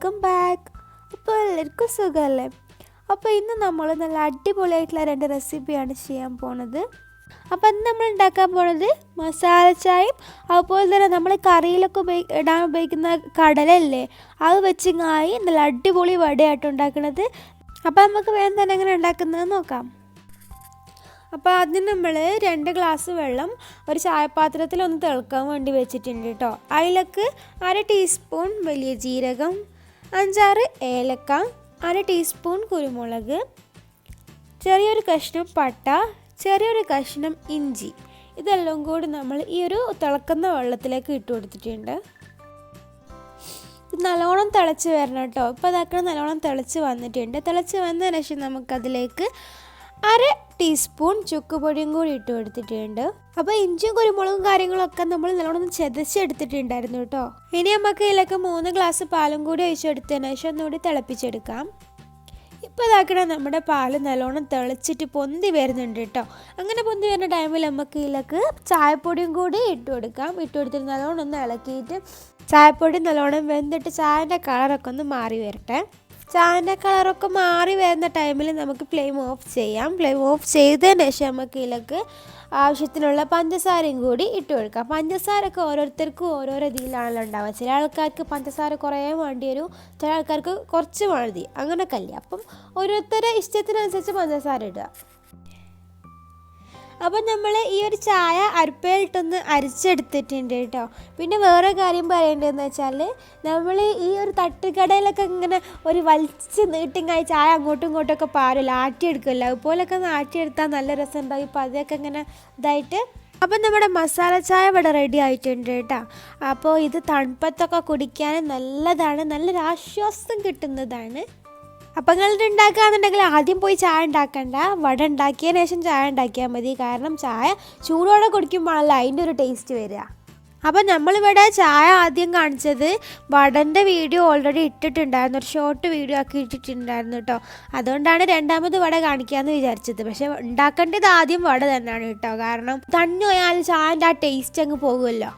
Welcome back. അപ്പോൾ എല്ലാവർക്കും സുഖമല്ലേ? അപ്പോൾ ഇന്ന് നമ്മൾ നല്ല അടിപൊളിയായിട്ടുള്ള 2 റെസിപ്പിയാണ് ചെയ്യാൻ പോണത്. അപ്പോൾ ഇന്ന് നമ്മൾ ഉണ്ടാക്കാൻ പോണത് മസാല ചായയും അതുപോലെ തന്നെ നമ്മൾ കറിയിലൊക്കെ ഇടാൻ ഉപയോഗിക്കുന്ന കടലല്ലേ, അത് വെച്ചിങ്ങായി നല്ല അടിപൊളി വടയായിട്ട് ഉണ്ടാക്കുന്നത്. അപ്പോൾ നമുക്ക് വേഗം തന്നെ എങ്ങനെ ഉണ്ടാക്കുന്നത് നോക്കാം. അപ്പോൾ അതിന് നമ്മൾ 2 ഗ്ലാസ് വെള്ളം ഒരു ചായപാത്രത്തിൽ ഒന്ന് തിളക്കാൻ വേണ്ടി വെച്ചിട്ടുണ്ട് കേട്ടോ. അതിലേക്ക് 1/2 ടീസ്പൂൺ വലിയ ജീരകം, 5-6 ഏലക്ക, 1/2 ടീസ്പൂൺ കുരുമുളക്, ചെറിയൊരു കഷ്ണം പട്ട, ചെറിയൊരു കഷ്ണം ഇഞ്ചി, ഇതെല്ലാം കൂടി നമ്മൾ ഈ ഒരു തിളക്കുന്ന വെള്ളത്തിലേക്ക് ഇട്ട് കൊടുത്തിട്ടുണ്ട്. നല്ലോണം തിളച്ച് വരണം കേട്ടോ. ഇപ്പോൾ അതൊക്കെ നല്ലോണം തിളച്ച് വന്നിട്ടുണ്ട്. തിളച്ച് വന്നതിന് ശേഷം നമുക്കതിലേക്ക് 1/2 ടീസ്പൂൺ ചുക്കുപൊടിയും കൂടി ഇട്ട് കൊടുത്തിട്ടുണ്ട്. അപ്പോൾ ഇഞ്ചിയും കുരുമുളകും കാര്യങ്ങളൊക്കെ നമ്മൾ നല്ലോണം ചതച്ചെടുത്തിട്ടുണ്ടായിരുന്നു കേട്ടോ. ഇനി നമുക്ക് ഇതിലേക്ക് 3 ഗ്ലാസ് പാലും കൂടി ഒഴിച്ചെടുത്തതിന് ശേഷം ഒന്നുകൂടി തിളപ്പിച്ചെടുക്കാം. ഇപ്പോൾ ഇതാക്കണം നമ്മുടെ പാല് നല്ലോണം തിളച്ചിട്ട് പൊന്തി വരുന്നുണ്ട് കേട്ടോ. അങ്ങനെ പൊന്തി വരുന്ന ടൈമിൽ നമുക്ക് ഇതിലേക്ക് ചായപ്പൊടിയും കൂടി ഇട്ട് കൊടുക്കാം. ഇട്ട് കൊടുത്തിട്ട് നല്ലോണം ഒന്ന് ഇളക്കിയിട്ട് ചായപ്പൊടി നല്ലോണം വെന്തിട്ട് ചായൻ്റെ കളറൊക്കെ ഒന്ന് മാറി വരട്ടെ. ചായൻ്റെ കളറൊക്കെ മാറി വരുന്ന ടൈമിൽ നമുക്ക് ഫ്ലെയിം ഓഫ് ചെയ്യാം. ഫ്ലെയിം ഓഫ് ചെയ്തതിന് ശേഷം നമുക്ക് ഇതിലേക്ക് ആവശ്യത്തിനുള്ള പഞ്ചസാരയും കൂടി ഇട്ട് കൊടുക്കാം. പഞ്ചസാരയൊക്കെ ഓരോരുത്തർക്കും ഓരോരോ രീതിയിലാണല്ലോ ഉണ്ടാവുക. ചില ആൾക്കാർക്ക് പഞ്ചസാര കുറേ വേണ്ടി വരും, ചില ആൾക്കാർക്ക് കുറച്ച് മതി, അങ്ങനെയൊക്കെ അല്ലേ. അപ്പം ഓരോരുത്തരുടെ ഇഷ്ടത്തിനനുസരിച്ച് പഞ്ചസാര ഇടുക. അപ്പം നമ്മൾ ഈ ഒരു ചായ അരിപ്പയിലിട്ടൊന്ന് അരിച്ചെടുത്തിട്ടുണ്ട് കേട്ടോ. പിന്നെ വേറെ കാര്യം പറയേണ്ടതെന്ന് വെച്ചാൽ നമ്മൾ ഈ ഒരു തട്ടുകടയിലൊക്കെ ഇങ്ങനെ ഒരു വലിച്ച് നീട്ടിങ്ങായി ചായ അങ്ങോട്ടും ഇങ്ങോട്ടൊക്കെ പാരില്ല, ആട്ടിയെടുക്കില്ല. അതുപോലൊക്കെ ഒന്ന് ആട്ടിയെടുത്താൽ നല്ല രസം ഉണ്ടാവും. ഇപ്പോൾ അതൊക്കെ ഇങ്ങനെ ഇതായിട്ട്. അപ്പം നമ്മുടെ മസാല ചായ ഇവിടെ റെഡി ആയിട്ടുണ്ട് കേട്ടോ. അപ്പോൾ ഇത് തണുപ്പത്തൊക്കെ കുടിക്കാൻ നല്ലതാണ്, നല്ലൊരു ആശ്വാസം കിട്ടുന്നതാണ്. അപ്പം നിങ്ങളിത് ഉണ്ടാക്കുകയാണെന്നുണ്ടെങ്കിൽ ആദ്യം പോയി ചായ ഉണ്ടാക്കണ്ട, വട ഉണ്ടാക്കിയതിന് ശേഷം ചായ ഉണ്ടാക്കിയാൽ മതി. കാരണം ചായ ചൂടോടെ കുടിക്കുമ്പോഴല്ല അതിൻ്റെ ഒരു ടേസ്റ്റ് വരിക. അപ്പം നമ്മളിവിടെ ചായ ആദ്യം കാണിച്ചത് വടൻ്റെ വീഡിയോ ഓൾറെഡി ഇട്ടിട്ടുണ്ടായിരുന്നു, ഒരു ഷോർട്ട് വീഡിയോ ആക്കി ഇട്ടിട്ടുണ്ടായിരുന്നു കേട്ടോ. അതുകൊണ്ടാണ് രണ്ടാമത് വട കാണിക്കാമെന്ന് വിചാരിച്ചത്. പക്ഷേ ഉണ്ടാക്കേണ്ടത് ആദ്യം വട തന്നെയാണ് കേട്ടോ. കാരണം തണ്ണു പോയാൽ ചായൻ്റെ ആ ടേസ്റ്റ് അങ്ങ് പോകുമല്ലോ.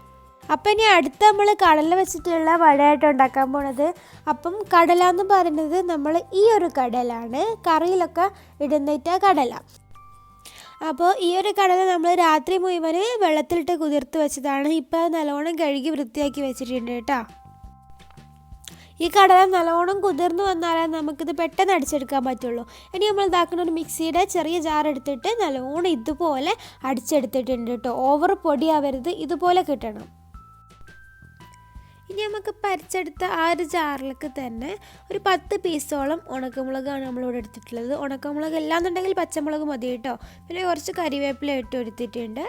അപ്പം ഇനി അടുത്ത് നമ്മൾ കടല വെച്ചിട്ടുള്ള വടയായിട്ട് ഉണ്ടാക്കാൻ പോണത്. അപ്പം കടല എന്ന് പറയുന്നത് നമ്മൾ ഈ ഒരു കടലാണ്, കറിയിലൊക്കെ ഇടുന്നിട്ട് കടല. അപ്പോൾ ഈ ഒരു കടല നമ്മൾ രാത്രി മുഴുവൻ വെള്ളത്തിലിട്ട് കുതിർത്ത് വെച്ചതാണ്. ഇപ്പോൾ നല്ലോണം കഴുകി വൃത്തിയാക്കി വെച്ചിട്ടുണ്ട് കേട്ടോ. ഈ കടല നല്ലോണം കുതിർന്ന് വന്നാലേ നമുക്കിത് പെട്ടെന്ന് അടിച്ചെടുക്കാൻ പറ്റുള്ളൂ. ഇനി നമ്മൾ ഇതാക്കുന്ന ഒരു മിക്സിയുടെ ചെറിയ ജാർ എടുത്തിട്ട് നല്ലോണം ഇതുപോലെ അടിച്ചെടുത്തിട്ടുണ്ട് കേട്ടോ. ഓവർ പൊടിയാവരുത്, ഇതുപോലെ കിട്ടണം. ഇനി നമുക്ക് പരിച്ചെടുത്ത ആ ഒരു ജാറിലേക്ക് തന്നെ ഒരു 10 പീസോളം ഉണക്കമുളകാണ് നമ്മളിവിടെ എടുത്തിട്ടുള്ളത്. ഉണക്കമുളക് എല്ലാന്നുണ്ടെങ്കിൽ പച്ചമുളക് മതി കേട്ടോ. പിന്നെ കുറച്ച് കരിവേപ്പില ഇട്ട് എടുത്തിട്ടുണ്ട്.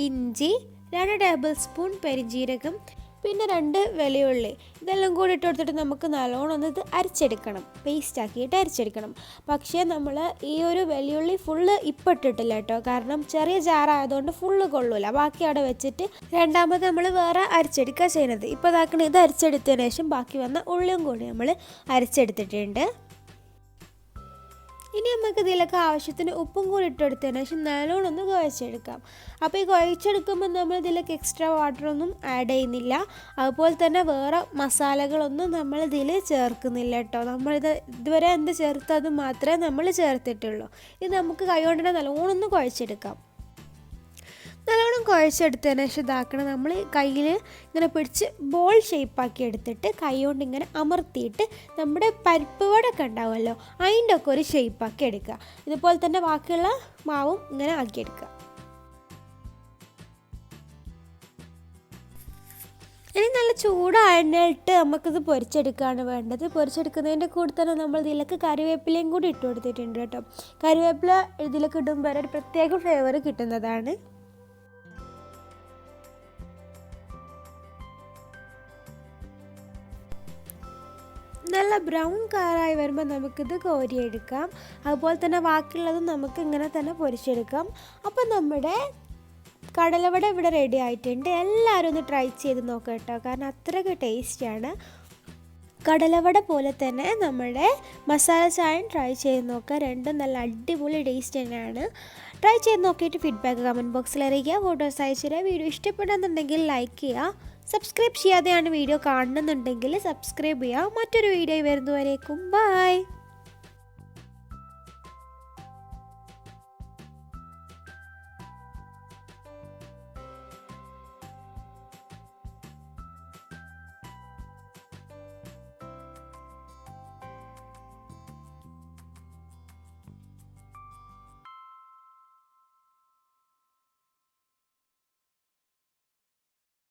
ഇഞ്ചി, 2 ടേബിൾ സ്പൂൺ പെരിഞ്ജീരകം, പിന്നെ 2 വെളുത്തുള്ളി, ഇതെല്ലാം കൂടി ഇട്ട് കൊടുത്തിട്ട് നമുക്ക് നല്ലോണം ഒന്ന് ഇത് അരച്ചെടുക്കണം, പേസ്റ്റ് ആക്കിയിട്ട് അരച്ചെടുക്കണം. പക്ഷേ നമ്മൾ ഈ ഒരു വെളുത്തുള്ളി ഫുള്ള് ഇപ്പം ഇട്ടിട്ടില്ല കേട്ടോ. കാരണം ചെറിയ ജാറായതുകൊണ്ട് ഫുള്ള് കൊള്ളൂല. ബാക്കി അവിടെ വെച്ചിട്ട് രണ്ടാമത് നമ്മൾ വേറെ അരച്ചെടുക്കുക ചെയ്യുന്നത്. ഇപ്പോൾ ഇതാക്കണം, ഇത് അരച്ചെടുത്തതിന് ശേഷം ബാക്കി വന്ന ഉള്ളിയും കൂടി നമ്മൾ അരച്ചെടുത്തിട്ടുണ്ട്. ഇനി നമുക്ക് ഇതിലൊക്കെ ആവശ്യത്തിന് ഉപ്പും കൂടി ഇട്ടെടുത്തതിന് ശേഷം നല്ലോണം ഒന്ന് കുഴച്ചെടുക്കാം. അപ്പോൾ ഈ കുഴച്ചെടുക്കുമ്പോൾ നമ്മൾ ഇതിലേക്ക് എക്സ്ട്രാ വാട്ടറൊന്നും ആഡ് ചെയ്യുന്നില്ല. അതുപോലെ തന്നെ വേറെ മസാലകളൊന്നും നമ്മൾ ഇതിൽ ചേർക്കുന്നില്ല കേട്ടോ. നമ്മളിത് ഇതുവരെ എന്ത് ചേർത്തോ അത് മാത്രമേ നമ്മൾ ചേർത്തിട്ടുള്ളൂ. ഇത് നമുക്ക് കൈ കൊണ്ട് തന്നെ നല്ലോണം ഒന്ന് കുഴച്ചെടുക്കാം. നല്ലോണം കുഴച്ചെടുത്തതിന് ശേഷം ഇതാക്കണം, നമ്മൾ കയ്യിൽ ഇങ്ങനെ പിടിച്ച് ബോൾ ഷേപ്പാക്കി എടുത്തിട്ട് കൈ കൊണ്ട് ഇങ്ങനെ അമർത്തിയിട്ട് നമ്മുടെ പരിപ്പ് വടയൊക്കെ ഉണ്ടാവുമല്ലോ അതിൻ്റെ ഒക്കെ ഒരു ഷേപ്പാക്കി എടുക്കുക. ഇതുപോലെ തന്നെ ബാക്കിയുള്ള മാവും ഇങ്ങനെ ആക്കിയെടുക്കുക. ഇനി നല്ല ചൂടായ എണ്ണയിട്ട് നമുക്കിത് പൊരിച്ചെടുക്കുകയാണ് വേണ്ടത്. പൊരിച്ചെടുക്കുന്നതിൻ്റെ കൂടെ തന്നെ നമ്മൾ ഇതിലേക്ക് കറിവേപ്പിലയും കൂടി ഇട്ട് കൊടുത്തിട്ടുണ്ട് കേട്ടോ. കറിവേപ്പില ഇതിലേക്ക് ഇടുമ്പോൾ ഒരു പ്രത്യേക ഫ്ലേവർ കിട്ടുന്നതാണ്. നല്ല ബ്രൗൺ കളറായി വരുമ്പോൾ നമുക്കിത് കോരിയെടുക്കാം. അതുപോലെ തന്നെ ബാക്കിയുള്ളത് നമുക്ക് ഇങ്ങനെ തന്നെ പൊരിച്ചെടുക്കാം. അപ്പം നമ്മുടെ കടലവട ഇവിടെ റെഡി ആയിട്ടുണ്ട്. എല്ലാവരും ഒന്ന് ട്രൈ ചെയ്ത് നോക്കാം കേട്ടോ. കാരണം അത്രയ്ക്ക് ടേസ്റ്റിയാണ്. കടലവട പോലെ തന്നെ നമ്മുടെ മസാല ചായയും ട്രൈ ചെയ്ത് നോക്കുക. രണ്ടും നല്ല അടിപൊളി ടേസ്റ്റ് തന്നെയാണ്. ട്രൈ ചെയ്ത് നോക്കിയിട്ട് ഫീഡ്ബാക്ക് കമൻറ്റ് ബോക്സിൽ അറിയിക്കുക. ഫോട്ടോസ് അയച്ചു തരാം. വീഡിയോ ഇഷ്ടപ്പെടുന്നുണ്ടെങ്കിൽ ലൈക്ക് ചെയ്യുക. സബ്സ്ക്രൈബ് ചെയ്യാതെയാണ് വീഡിയോ കാണുന്നുണ്ടെങ്കിൽ സബ്സ്ക്രൈബ് ചെയ്യുക. മറ്റൊരു വീഡിയോ വരുന്നവരേക്കും ബൈ.